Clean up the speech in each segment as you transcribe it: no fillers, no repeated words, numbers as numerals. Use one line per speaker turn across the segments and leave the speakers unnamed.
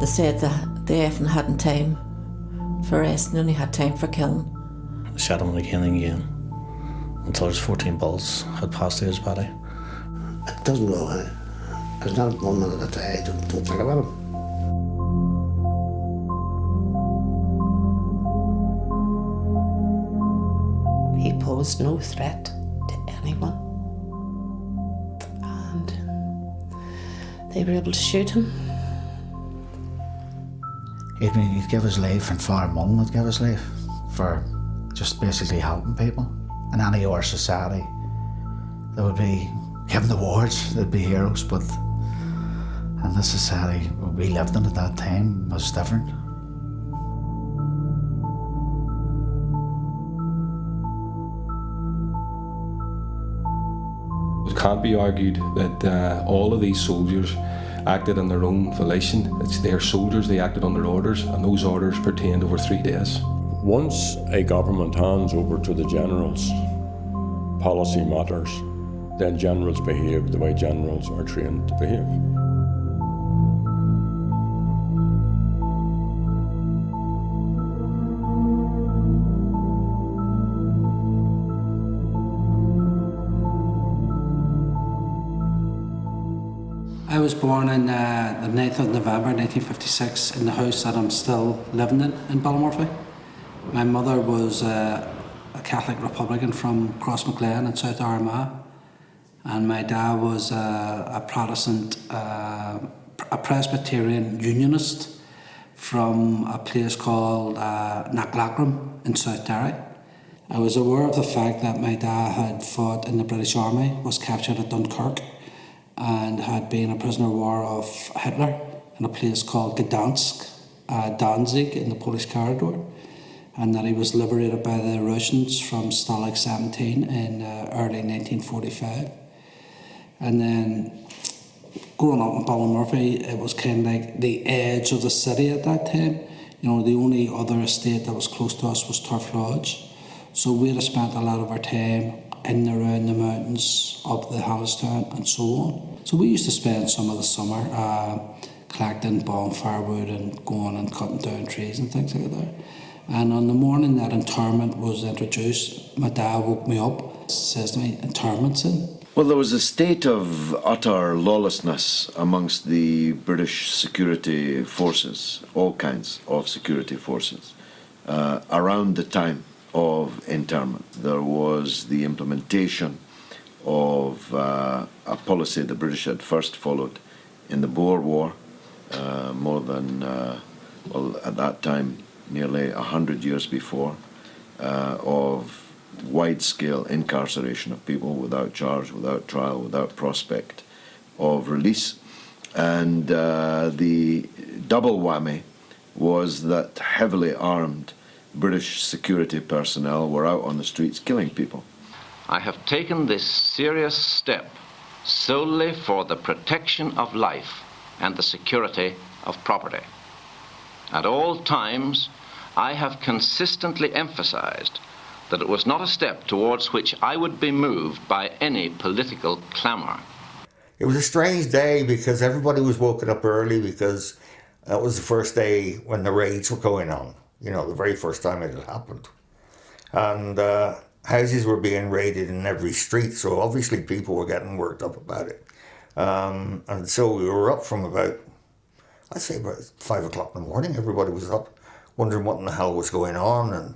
They said that they often hadn't time for rest and only had time for killing.
Shot him again and again until his 14 bullets had passed through his body.
It doesn't go away. There's not one minute at a day I don't think about him.
He posed no threat to anyone. And they were able to shoot him.
He'd give his life, and Father Mullen would give his life for just basically helping people. In any other society, they would be given the awards, they'd be heroes, but in the society we lived in at that time was different.
It can't be argued that all of these soldiers acted on their own volition. It's their soldiers, they acted under orders, and those orders pertained over 3 days.
Once a government hands over to the generals, policy matters, then generals behave the way generals are trained to behave.
I was born on the 9th of November 1956 in the house that I'm still living in Ballymurphy. My mother was a Catholic Republican from Crossmaglen in South Armagh, and my dad was a Protestant, a Presbyterian Unionist from a place called Knacklachram in South Derry. I was aware of the fact that my dad had fought in the British Army, was captured at Dunkirk, and had been a prisoner of war of Hitler in a place called Gdansk, Danzig in the Polish corridor, and that he was liberated by the Russians from Stalag 17 in early 1945. And then growing up in Ballymurphy, it was kind of like the edge of the city at that time. You know, the only other estate that was close to us was Turf Lodge. So we'd have spent a lot of our time in and around the mountains, up the Hamilstown and so on. So we used to spend some of the summer collecting bonfire wood and going and cutting down trees and things like that. And on the morning that internment was introduced, my dad woke me up, says to me, "Internment's in."
Well, there was a state of utter lawlessness amongst the British security forces, all kinds of security forces, around the time of internment. There was the implementation of a policy the British had first followed in the Boer War, more than, well, at that time, nearly 100 years before, of wide-scale incarceration of people without charge, without trial, without prospect of release. And the double whammy was that heavily armed British security personnel were out on the streets killing people.
I have taken this serious step solely for the protection of life and the security of property. At all times, I have consistently emphasized that it was not a step towards which I would be moved by any political clamour.
It was a strange day because everybody was woken up early because that was the first day when the raids were going on. You know, the very first time it had happened. And houses were being raided in every street, so obviously people were getting worked up about it. And so we were up from about, I'd say about 5 o'clock in the morning. Everybody was up wondering what in the hell was going on, and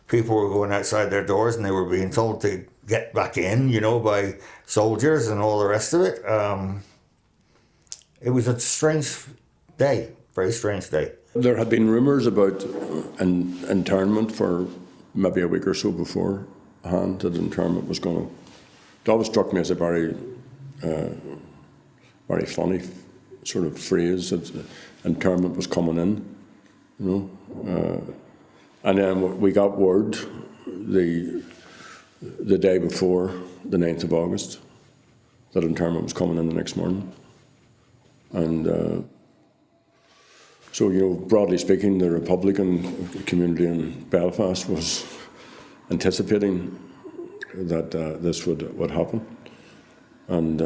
people were going outside their doors and they were being told to get back in, you know, by soldiers and all the rest of it. It was a strange day, very strange day.
There had been rumours about an internment for maybe a week or so beforehand, that internment was going to. It always struck me as a very, very funny sort of phrase, that internment was coming in, you know. And then we got word the day before, the 9th of August, that internment was coming in the next morning. And so, you know, broadly speaking, the Republican community in Belfast was anticipating that this would happen. And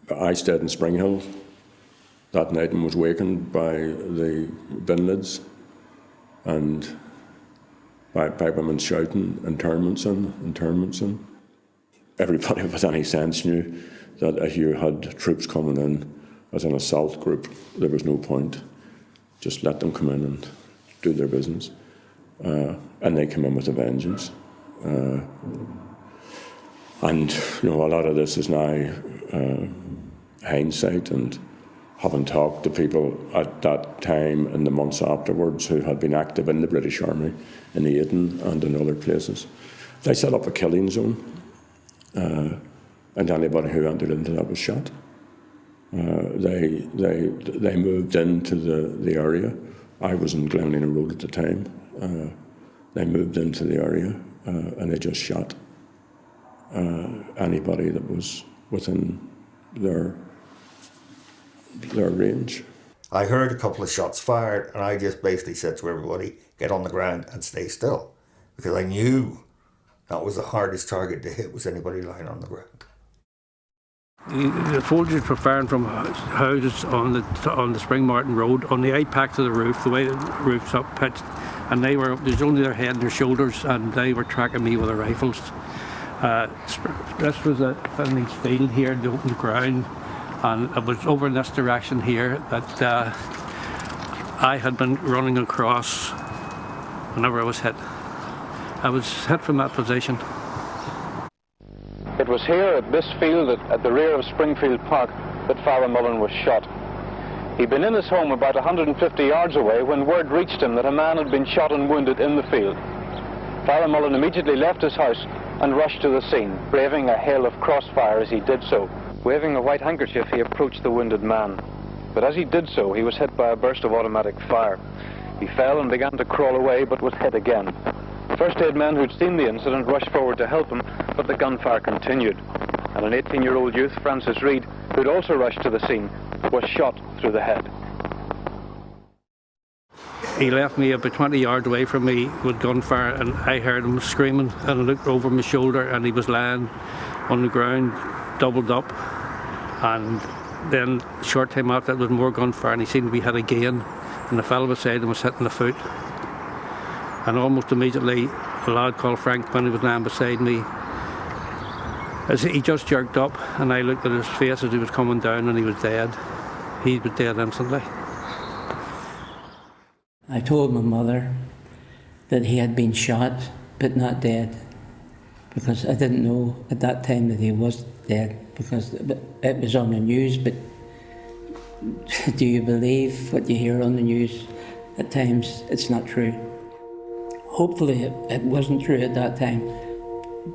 I stayed in Spring Hill that night and was wakened by the bin lids and by women shouting, "Internments in, internments in." Everybody with any sense knew that if you had troops coming in as an assault group, there was no point. Just let them come in and do their business. And they came in with a vengeance. And a lot of this is now hindsight, and having talked to people at that time and the months afterwards who had been active in the British Army in the Aden and in other places. They set up a killing zone, and anybody who entered into that was shot. They moved into the area. I was in Glenlina Road at the time. They moved into the area and they just shot anybody that was within their range.
I heard a couple of shots fired, and I just basically said to everybody, get on the ground and stay still, because I knew that was the hardest target to hit, was anybody lying on the ground.
The soldiers were firing from houses on the Spring Martin Road, on the apex of the roof, the way the roof's up pitched, and there's only their head and their shoulders, and they were tracking me with their rifles. This was in this field here, the open ground, and it was over in this direction here that I had been running across whenever I was hit. I was hit from that position.
It was here at this field at the rear of Springfield Park that Father Mullen was shot. He'd been in his home about 150 yards away when word reached him that a man had been shot and wounded in the field. Father Mullen immediately left his house and rushed to the scene, braving a hail of crossfire as he did so. Waving a white handkerchief, he approached the wounded man. But as he did so, he was hit by a burst of automatic fire. He fell and began to crawl away, but was hit again. First aid men who'd seen the incident rushed forward to help him, but the gunfire continued. And an 18-year-old youth, Francis Reed, who'd also rushed to the scene, was shot through the head.
He left me about 20 yards away from me with gunfire, and I heard him screaming, and I looked over my shoulder and he was lying on the ground, doubled up. And then a short time after that, there was more gunfire, and he seemed to be hit again, and the fellow beside him was hit in the foot. And almost immediately, a lad called Frank, when he was lying beside me, as he just jerked up, and I looked at his face as he was coming down, and he was dead. He was dead instantly.
I told my mother that he had been shot, but not dead, because I didn't know at that time that he was dead, because it was on the news. But do you believe what you hear on the news? At times, it's not true. Hopefully it wasn't true at that time,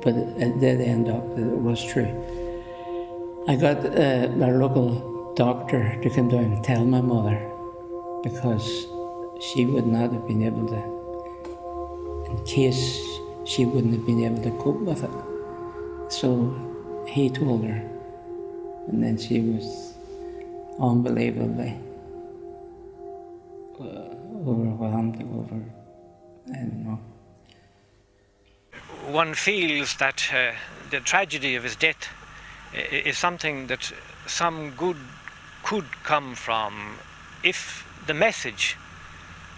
but it did end up that it was true. I got my local doctor to come down and tell my mother, because she would not have been able to, in case she wouldn't have been able to cope with it. So he told her, and then she was unbelievably overwhelmed over, I don't know.
One feels that the tragedy of his death is something that some good could come from if the message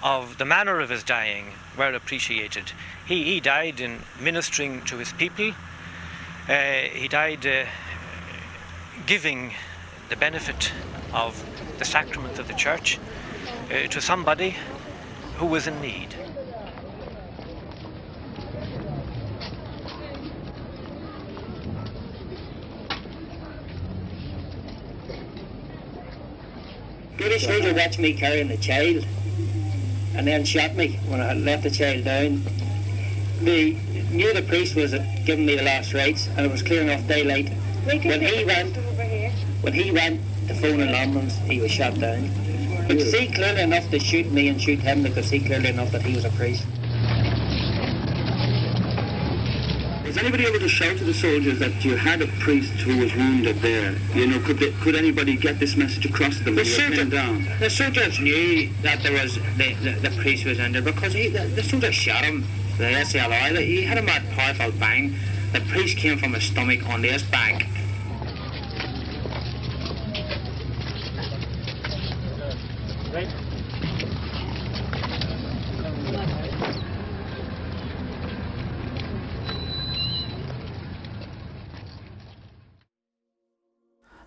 of the manner of his dying were appreciated. He died in ministering to his people. He died giving the benefit of the sacrament of the church to somebody who was in need.
British soldier watched me carrying the child and then shot me when I had left the child down. They knew the priest was giving me the last rites, and it was clear enough daylight. When he went to phone an ambulance, he was shot down. But to see clearly enough to shoot me and shoot him, they could see clearly enough that he was a priest.
Was anybody able to shout to the soldiers that you had a priest who was wounded there? You know, could anybody get this message across to them?
The soldiers knew that there was the priest was in there, because the soldiers shot him. The SLR, he had a mad powerful bang. The priest came from his stomach onto his back.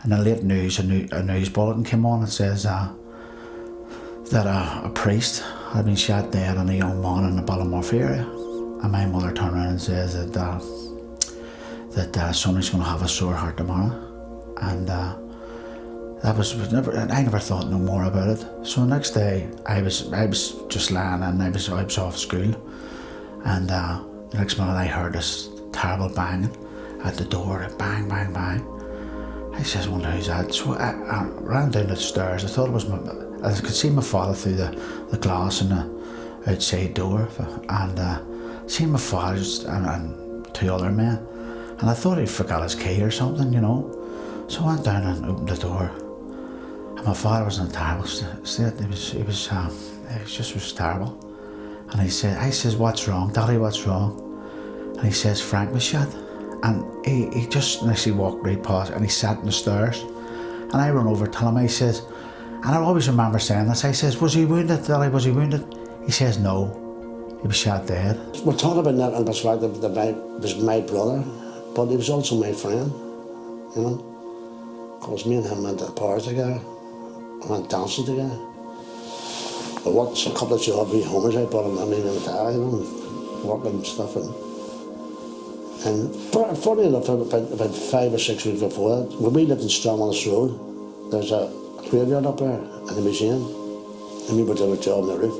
in the late news, a news bulletin came on that says that a priest had been shot dead and a young man in the Ballymurphy area. And my mother turned around and says that Sonny's going to have a sore heart tomorrow. And I never thought no more about it. So the next day, I was just lying and I was off school. And the next minute I heard this terrible banging at the door, bang, bang, bang. I says, I wonder who's that? So I ran down the stairs. I thought it was I could see my father through the glass in the outside door, and seeing my father and two other men, and I thought he'd forgot his key or something, you know. So I went down and opened the door, and my father was in a terrible state. He was terrible. And I says, what's wrong, Daddy? What's wrong? And he says, Frank was shot. And he just nicely walked right past, and he sat on the stairs. And I run over to him. I says, and I always remember saying this. I says, was he wounded, Daddy? Was he wounded? He says, no. He was shot dead.
We're talking about that in perspective that he was my brother, but he was also my friend, you know. Because me and him went to the bars together, went dancing together. I worked a couple of jobs with homies out, but I mean in the car, you know, and working and stuff. And funny enough, about 5 or 6 weeks before that, when we lived in Stromullis Road, there's a graveyard up there in the museum, and we were doing a job on the roof.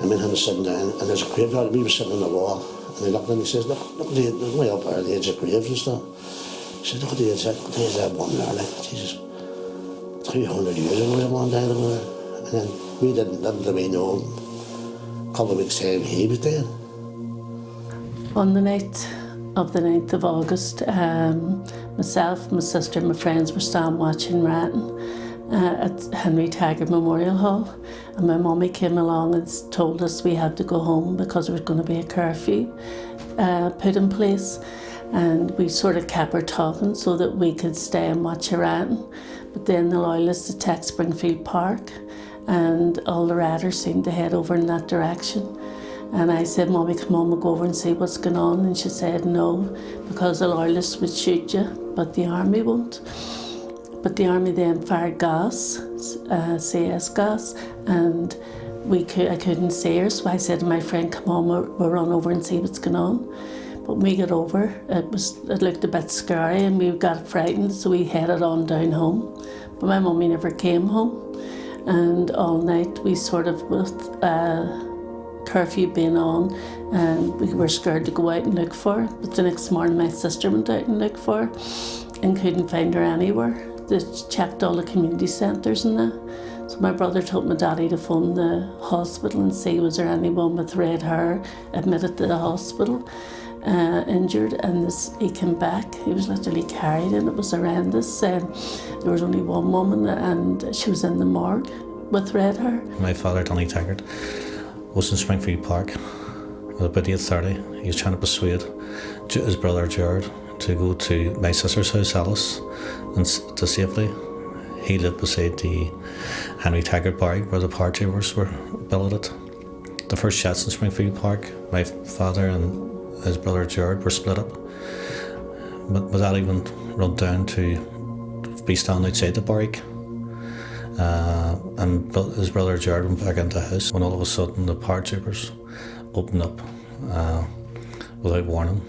And me and him were sitting down, and there's a graveyard, we were sitting on the wall, and he looked and he says, look there's way up there, the edge of graves and stuff. He said, look at the edge of that one there, like, Jesus, 300 years ago, that one died over there. And then we didn't really know, a couple of weeks' time, he was dead.
On the night of the 9th of August, myself, my sister and my friends were standing watching Ratton at Henry Taggart Memorial Hall, and my mummy came along and told us we had to go home because there was going to be a curfew put in place, and we sort of kept her talking so that we could stay and watch Ratton. But then the loyalists attacked Springfield Park, and all the riders seemed to head over in that direction. And I said, Mommy, come on, we'll go over and see what's going on. And she said, no, because the loyalists would shoot you, but the army won't. But the army then fired gas, CS gas, and I couldn't see her. So I said to my friend, come on, we'll run over and see what's going on. But when we got over, it looked a bit scary and we got frightened, so we headed on down home. But my mummy never came home. And all night we sort of, with curfew being on, and we were scared to go out and look for her. But the next morning my sister went out and looked for her and couldn't find her anywhere. They checked all the community centres and that. So my brother told my daddy to phone the hospital and see was there anyone with red hair admitted to the hospital injured, and he came back. He was literally carried and it was horrendous. There was only one woman and she was in the morgue with red hair.
My father, Tony Taggart, was in Springfield Park at about 8:30. He was trying to persuade his brother Gerard to go to my sister's house, Alice, and to safely. He lived beside the Henry Taggart barrack where the paratroopers were billeted. The first shots in Springfield Park, my father and his brother Gerard were split up. But my dad even run down to be standing outside the barrack. And his brother Gerard went back into the house when all of a sudden the paratroopers opened up without warning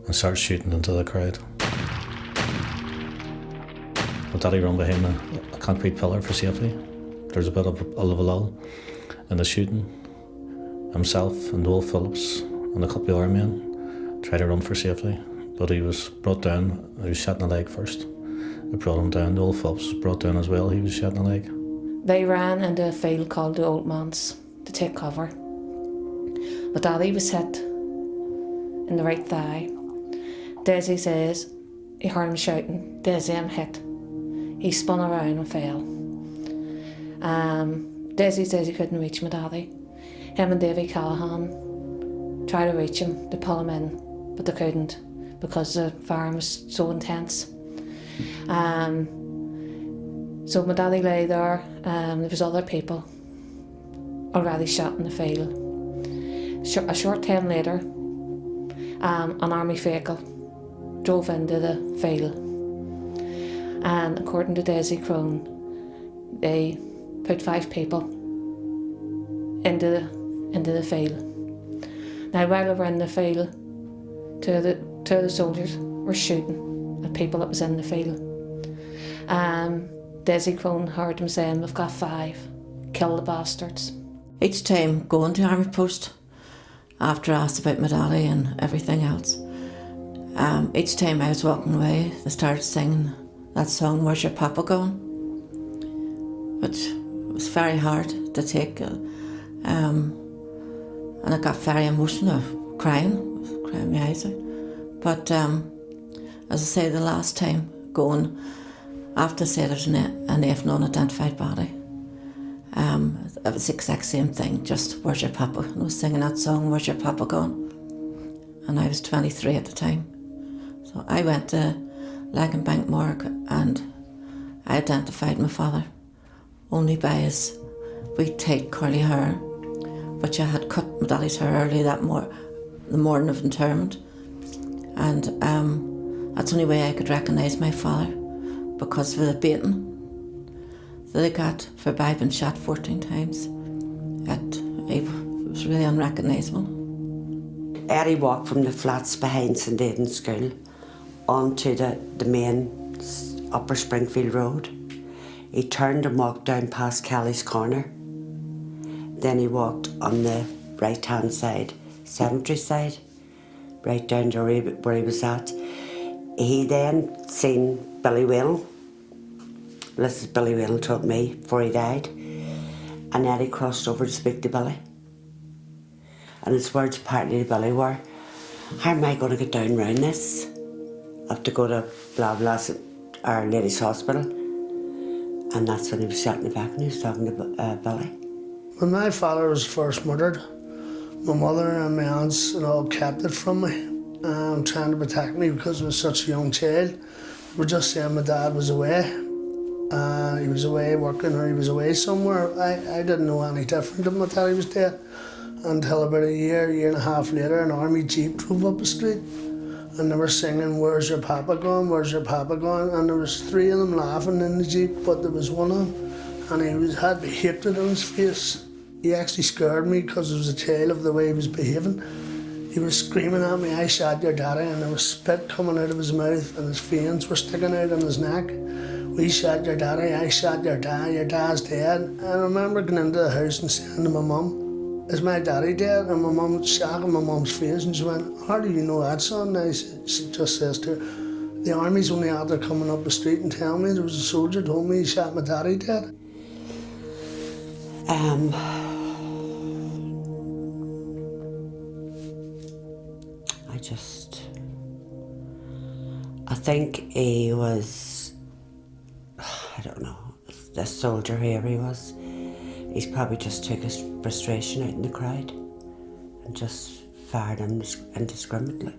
and started shooting into the crowd. My daddy ran behind a concrete pillar for safety. There's a bit of a lull in the shooting. Himself and Noel Phillips and a couple of other men tried to run for safety, but he was brought down. He was shot in the leg first. They brought him down. Noel Phillips was brought down as well. He was shot in the leg.
They ran into a field called the Old Manse to take cover. My daddy was hit in the right thigh. Desi says he heard him shouting, Desi, I'm hit. He spun around and fell. Desi says he couldn't reach my daddy. Him and Davy Callahan tried to reach him, to pull him in, but they couldn't because the firing was so intense. So my daddy lay there, there was other people already shot in the field. A short time later, an army vehicle drove into the field. And according to Daisy Crone, they put 5 people into the field. Now, while they were in the field, two of the soldiers were shooting at people that was in the field. Daisy Crone heard them saying, "We've got 5, kill the bastards."
Each time going to Army Post, after I asked about my daddy and everything else, each time I was walking away, they started singing that song, "Where's Your Papa Gone?" which was very hard to take. And I got very emotional, crying my eyes out. But as I say, the last time going, after I said there's an F non-identified body, it was the exact same thing, just "Where's your papa?" And I was singing that song, "Where's your papa gone?" And I was 23 at the time. So I went to Bank Morgue and I identified my father only by his wee tight curly hair, which I had cut my daddy's hair early the morning of interment. And that's the only way I could recognise my father, because of the beating that I got for being shot 14 times. It was really unrecognisable.
Eddie walked from the flats behind St Aidan's School onto the main Upper Springfield Road. He turned and walked down past Kelly's Corner. Then he walked on the right-hand side, cemetery side, right down to where he was at. He then seen Billy Whalen. This is Billy Whalen told me before he died. And then he crossed over to speak to Billy. And his words apparently to Billy were, "How am I going to get down round this? I have to go to blah blah Our Lady's Hospital." And that's when he was shot in the back and he was talking to Billy.
When my father was first murdered, my mother and my aunts and all kept it from me, trying to protect me because I was such a young child. They were just saying my dad was away. He was away working or he was away somewhere. I didn't know any different than my daddy was dead until about a year and a half later, an army jeep drove up the street and they were singing, "Where's your papa gone? Where's your papa gone?" And there was 3 of them laughing in the jeep, but there was one of them and he had hatred on his face. He actually scared me because I was a child of the way he was behaving. He was screaming at me, "I shot your daddy," and there was spit coming out of his mouth and his veins were sticking out on his neck. "We shot your daddy, I shot your dad's dead." And I remember going into the house and saying to my mum, "Is my daddy dead?" And my mum was shaking my mum's face and she went, "How do you know that, son?" And she just says to her, "The army's only out there coming up the street and telling me there was a soldier told me he shot my daddy dead."
I think he was, I don't know, this soldier here he was, he's probably just took his frustration out in the crowd and just fired indiscriminately.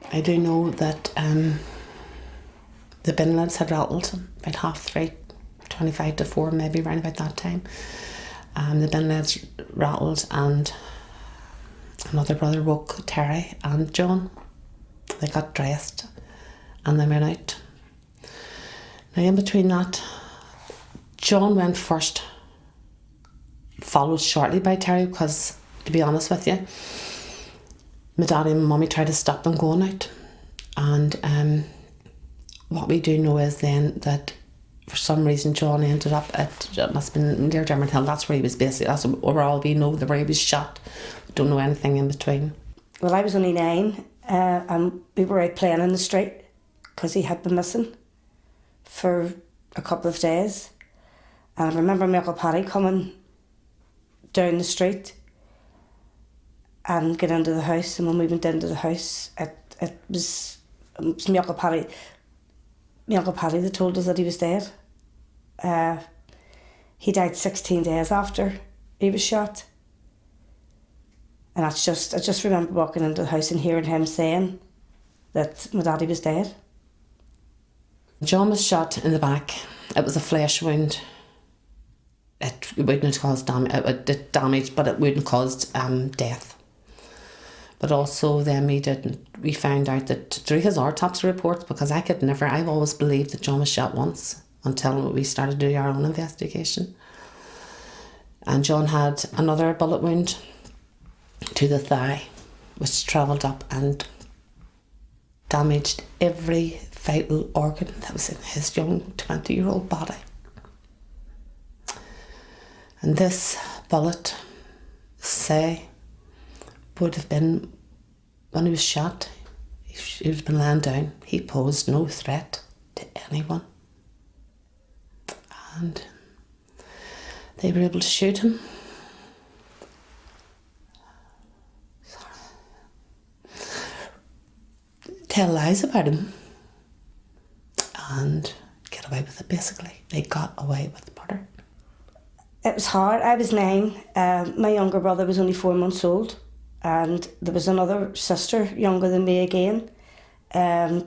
I do know that the bin lids had rattled about 3:30, 25 to 4, maybe around about that time. The bin lids rattled and another brother woke Terry and John. They got dressed and they went out. Now in between that, John went first, followed shortly by Terry, because to be honest with you, my daddy and my mummy tried to stop them going out. And what we do know is then that for some reason John ended up at, it must have been near Derry Hill, that's where he was basically, that's where all we know, where he was shot. We don't know anything in between.
Well, I was only 9 and we were out playing in the street because he had been missing for a couple of days. And I remember my Uncle Paddy coming down the street and get into the house, and when we went into the house, it was my Uncle Paddy that told us that he was dead. He died 16 days after he was shot. And I just remember walking into the house and hearing him saying that my daddy was dead.
John was shot in the back. It was a flesh wound. It wouldn't have caused damage, but it wouldn't cause death. But also then we found out that through his autopsy reports, because I've always believed that John was shot once until we started doing our own investigation. And John had another bullet wound to the thigh, which travelled up and damaged every vital organ that was in his young 20-year-old body. And this bullet, would have been, when he was shot, he would have been lying down. He posed no threat to anyone. And they were able to shoot him. Tell lies about him and get away with it, basically. They got away with murder.
It was hard. I was 9. My younger brother was only 4 months old, and there was another sister younger than me again. There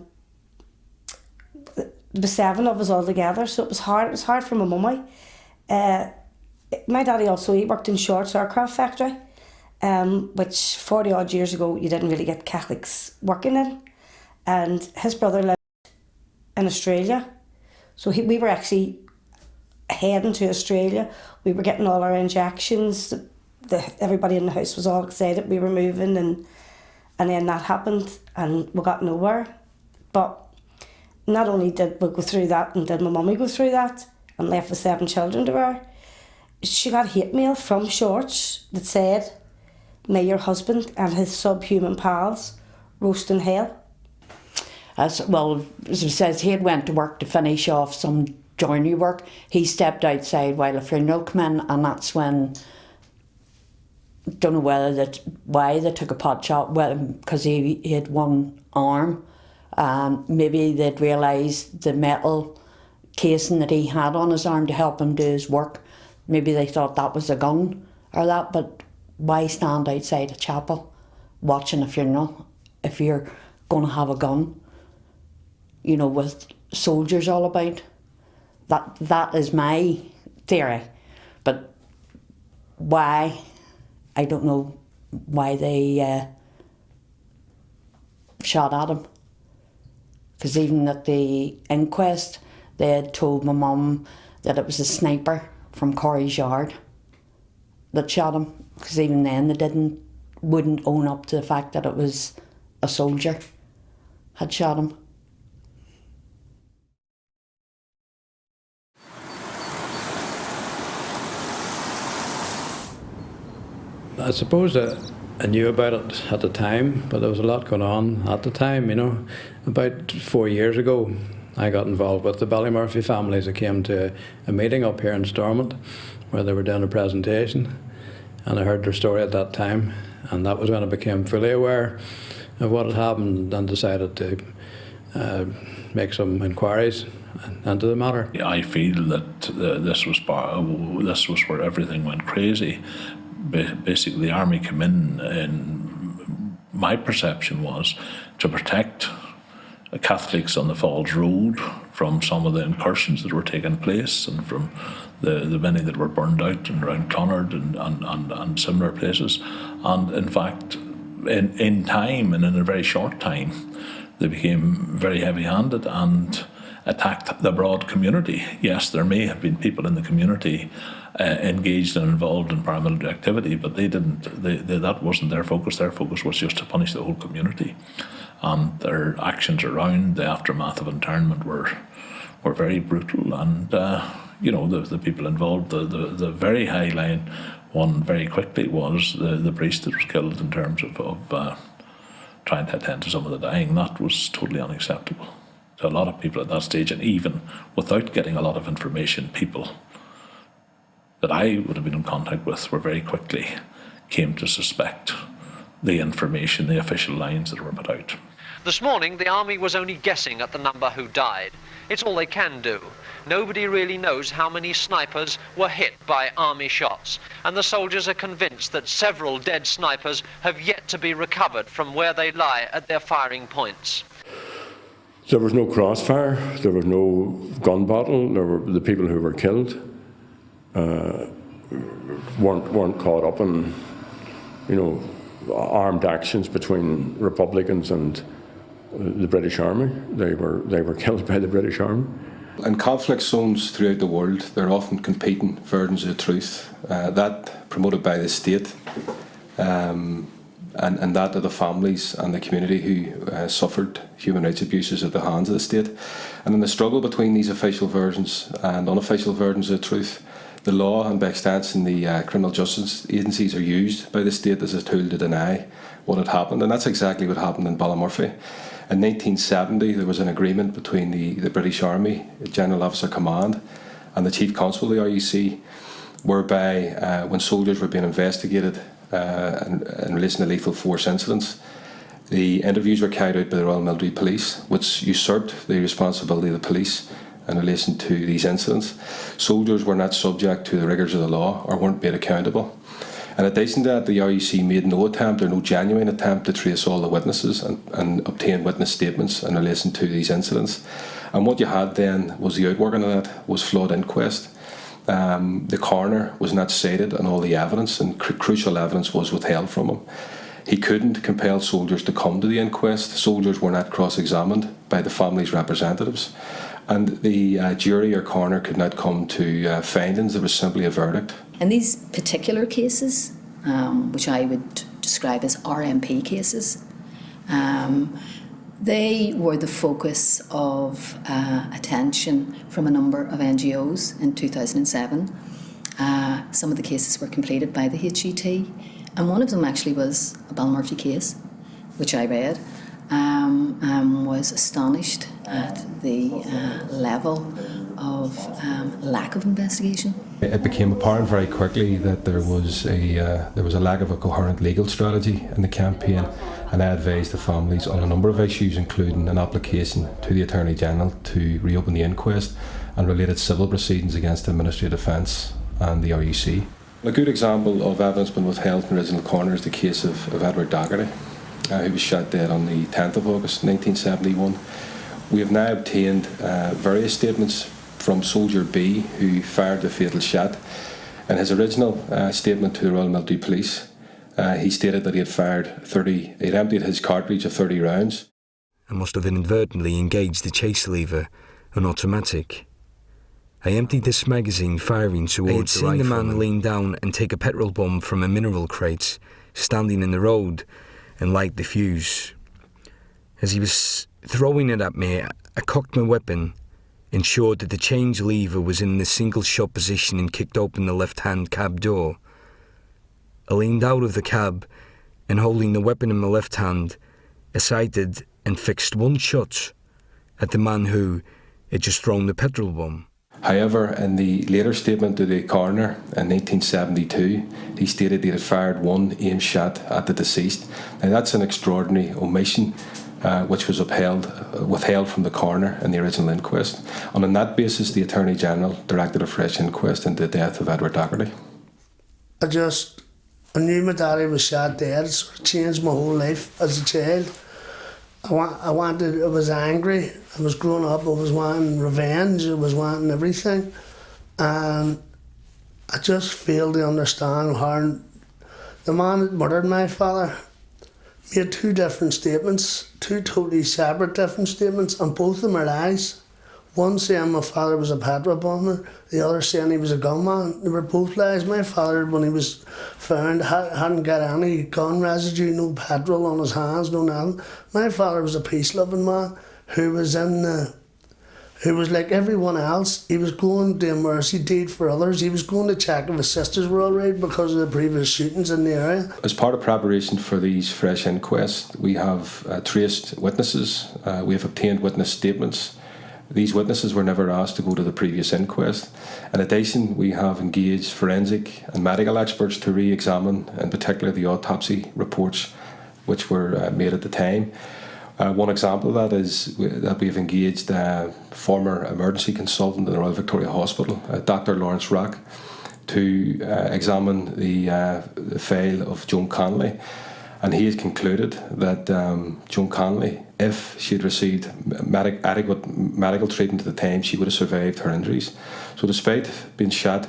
were 7 of us all together, so it was hard. It was hard for my mummy. My daddy also, he worked in Short's aircraft factory, which 40 odd years ago you didn't really get Catholics working in. And his brother lived in Australia, so we were actually heading to Australia. We were getting all our injections. Everybody in the house was all excited we were moving, and then that happened and we got nowhere. But not only did we go through that and did my mummy go through that and left with 7 children to her, she got hate mail from Shorts that said, "May your husband and his subhuman pals roast in hell."
As it says, he had went to work to finish off some joinery work. He stepped outside while a funeral came in, and that's when, don't know why they took a pot shot, because he had one arm. Maybe they'd realised the metal casing that he had on his arm to help him do his work. Maybe they thought that was a gun or that, but why stand outside a chapel watching a funeral if you're going to have a gun? You know, with soldiers all about. That is my theory. But why, I don't know why they shot at him. Because even at the inquest, they had told my mum that it was a sniper from Corrie's Yard that shot him. Because even then they wouldn't own up to the fact that it was a soldier had shot him.
I suppose I knew about it at the time, but there was a lot going on at the time, you know. About 4 years ago, I got involved with the Ballymurphy families. I came to a meeting up here in Stormont where they were doing a presentation, and I heard their story at that time, and that was when I became fully aware of what had happened and decided to make some inquiries into the matter.
I feel that this was where everything went crazy. Basically, the army came in, and my perception was to protect the Catholics on the Falls Road from some of the incursions that were taking place, and from the many that were burned out and around Clonard and similar places. And in fact, in time, and in a very short time, they became very heavy-handed and attacked the broad community. Yes, there may have been people in the community engaged and involved in paramilitary activity, but they didn't. That wasn't their focus. Their focus was just to punish the whole community, and their actions around the aftermath of internment were very brutal. And you know, the people involved, the very high line one very quickly was the priest that was killed in terms of trying to attend to some of the dying. That was totally unacceptable to a lot of people at that stage, and even without getting a lot of information, people that I would have been in contact with were very quickly came to suspect the information, the official lines that were put out.
This morning, the army was only guessing at the number who died. It's all they can do. Nobody really knows how many snipers were hit by army shots, and the soldiers are convinced that several dead snipers have yet to be recovered from where they lie at their firing points.
There was no crossfire, there was no gun battle, the people who were killed weren't caught up in, armed actions between Republicans and the British Army. They were killed by the British Army.
In conflict zones throughout the world, there are often competing versions of the truth. That promoted by the state, and that of the families and the community who suffered human rights abuses at the hands of the state. And in the struggle between these official versions and unofficial versions of the truth, the law and by extension the criminal justice agencies are used by the state as a tool to deny what had happened. And that's exactly what happened in Ballymurphy. In 1970, there was an agreement between the British Army, General Officer Command, and the Chief Constable of the RUC, whereby when soldiers were being investigated in relation to lethal force incidents, the interviews were carried out by the Royal Military Police, which usurped the responsibility of the police in relation to these incidents. Soldiers were not subject to the rigours of the law or weren't made accountable. In addition to that, the RUC made no attempt or no genuine attempt to trace all the witnesses and obtain witness statements in relation to these incidents. And what you had then was the outworking of that was flawed inquest. The coroner was not cited on all the evidence, and crucial evidence was withheld from him. He couldn't compel soldiers to come to the inquest. Soldiers were not cross-examined by the family's representatives. And the jury or coroner could not come to findings. There was simply a verdict.
In these particular cases, which I would describe as RMP cases, they were the focus of attention from a number of NGOs in 2007. Some of the cases were completed by the HUT, and one of them actually was a Ballymurphy case, which I read, was astonished at the level of lack of investigation.
It became apparent very quickly that there was a lack of a coherent legal strategy in the campaign, and I advised the families on a number of issues, including an application to the Attorney General to reopen the inquest and related civil proceedings against the Ministry of Defence and the RUC. A good example of evidence being withheld from the original coroner is the case of Edward Doherty, who was shot dead on the 10th of August 1971. We have now obtained various statements from Soldier B, who fired the fatal shot. In his original statement to the Royal Military Police, he stated that he had emptied his cartridge of 30 rounds.
I must have inadvertently engaged the chase lever, an automatic. I emptied this magazine, firing towards the rifle. I had seen the man lean down and take a petrol bomb from a mineral crate standing in the road and light the fuse. As he was throwing it at me, I cocked my weapon, ensured that the change lever was in the single shot position, and kicked open the left-hand cab door. I leaned out of the cab and, holding the weapon in my left hand, I sighted and fixed one shot at the man who had just thrown the petrol bomb.
However, in the later statement to the coroner in 1972, he stated he had fired one aim shot at the deceased. Now that's an extraordinary omission, which was withheld from the coroner in the original inquest. And on that basis, the Attorney General directed a fresh inquest into the death of Edward Doherty.
I knew my daddy was shot dead. It sort of changed my whole life as a child. I was angry. I was growing up. I was wanting revenge. I was wanting everything. And I just failed to understand how the man that murdered my father made two different statements, two totally separate different statements, and both of them are lies. One saying my father was a petrol bomber, the other saying he was a gunman. They were both lies. My father, when he was found, hadn't got any gun residue, no petrol on his hands, no nothing. My father was a peace-loving man who was like everyone else. He was going to a mercy deed for others. He was going to check if his sisters were all right because of the previous shootings in the area.
As part of preparation for these fresh inquests, we have traced witnesses. We have obtained witness statements. These witnesses were never asked to go to the previous inquest. In addition, we have engaged forensic and medical experts to re-examine, in particular, the autopsy reports which were made at the time. One example of that is that we've engaged a former emergency consultant in the Royal Victoria Hospital, Dr. Lawrence Rack, to examine the file of Joan Connolly. And he has concluded that Joan Connolly, if she had received adequate medical treatment at the time, she would have survived her injuries. So despite being shot,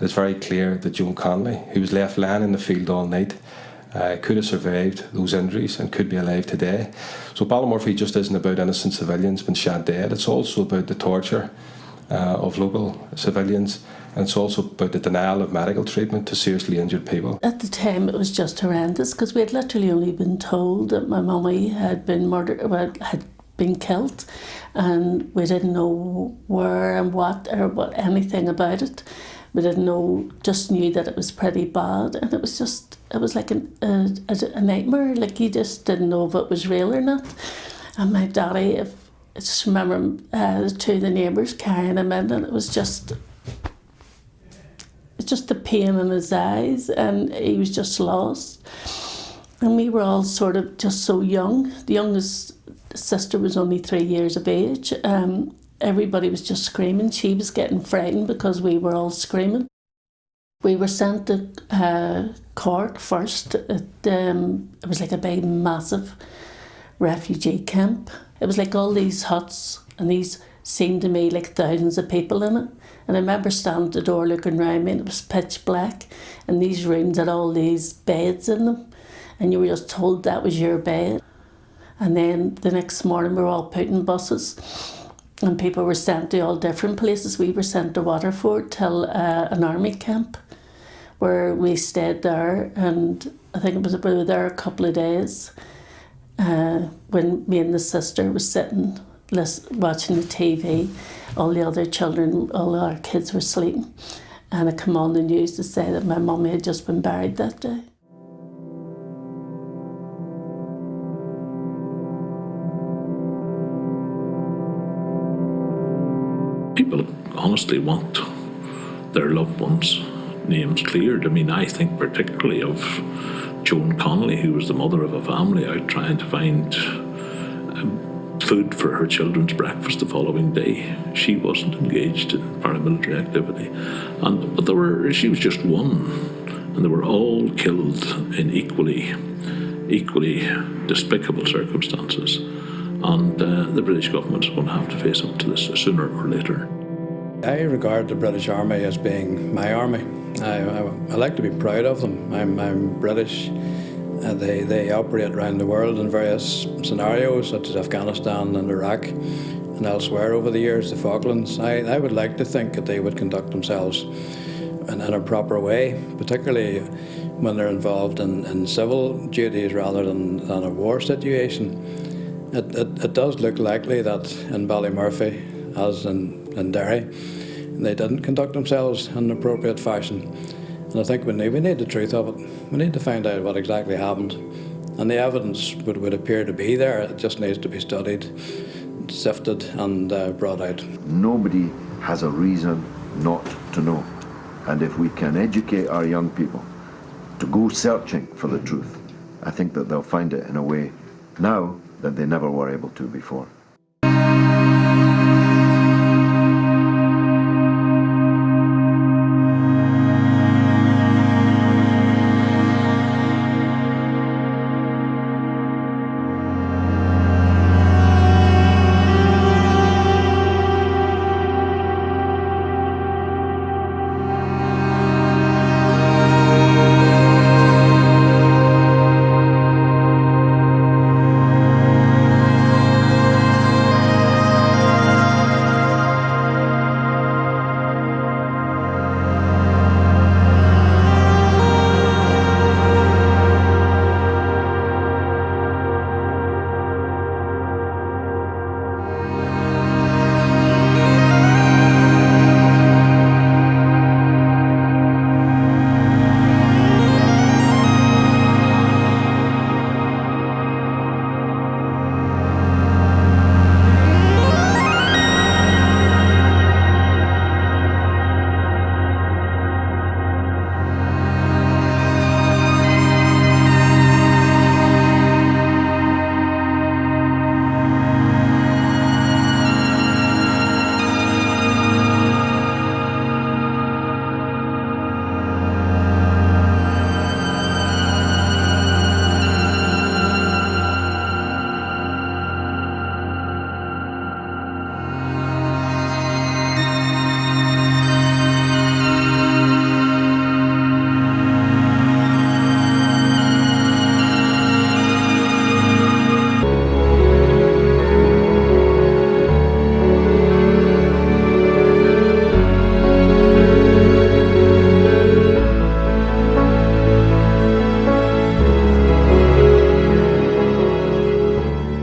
it is very clear that Joan Connolly, who was left lying in the field all night, could have survived those injuries and could be alive today. So Ballymurphy just isn't about innocent civilians being shot dead. It's also about the torture of local civilians, and it's also about the denial of medical treatment to seriously injured people.
At the time it was just horrendous because we had literally only been told that my mummy had been murdered, well, had been killed, and we didn't know where and what or anything about it. We didn't know, just knew that it was pretty bad, and it was like a nightmare. Like you just didn't know if it was real or not. And my daddy, I just remember two of the neighbours carrying him in, and it was just the pain in his eyes, and he was just lost. And we were all sort of just so young. The youngest sister was only 3 years of age. Everybody was just screaming. She was getting frightened because we were all screaming. We were sent to Cork first. It was like a big, massive refugee camp. It was like all these huts, and these seemed to me like thousands of people in it. And I remember standing at the door looking around me, and it was pitch black, and these rooms had all these beds in them, and you were just told that was your bed. And then the next morning we were all put in buses, and people were sent to all different places. We were sent to Waterford till an army camp, where we stayed there, and I think it was we were there a couple of days when me and the sister was sitting watching the TV. All the other children, all our kids were sleeping, and it came on the news to say that my mummy had just been buried that day.
People honestly want their loved ones' names cleared. I mean, I think particularly of Joan Connolly, who was the mother of a family out trying to find food for her children's breakfast the following day. She wasn't engaged in paramilitary activity, but she was just one, and they were all killed in equally despicable circumstances. And the British government is going to have to face up to this sooner or later.
I regard the British Army as being my army. I like to be proud of them. I'm British. They operate around the world in various scenarios, such as Afghanistan and Iraq and elsewhere over the years, the Falklands. I would like to think that they would conduct themselves in a proper way, particularly when they're involved in civil duties rather than a war situation. It does look likely that in Ballymurphy, as in Derry, they didn't conduct themselves in an appropriate fashion. And I think we need the truth of it. We need to find out what exactly happened. And the evidence would appear to be there. It just needs to be studied, sifted and brought out.
Nobody has a reason not to know. And if we can educate our young people to go searching for the truth, I think that they'll find it in a way now that they never were able to before.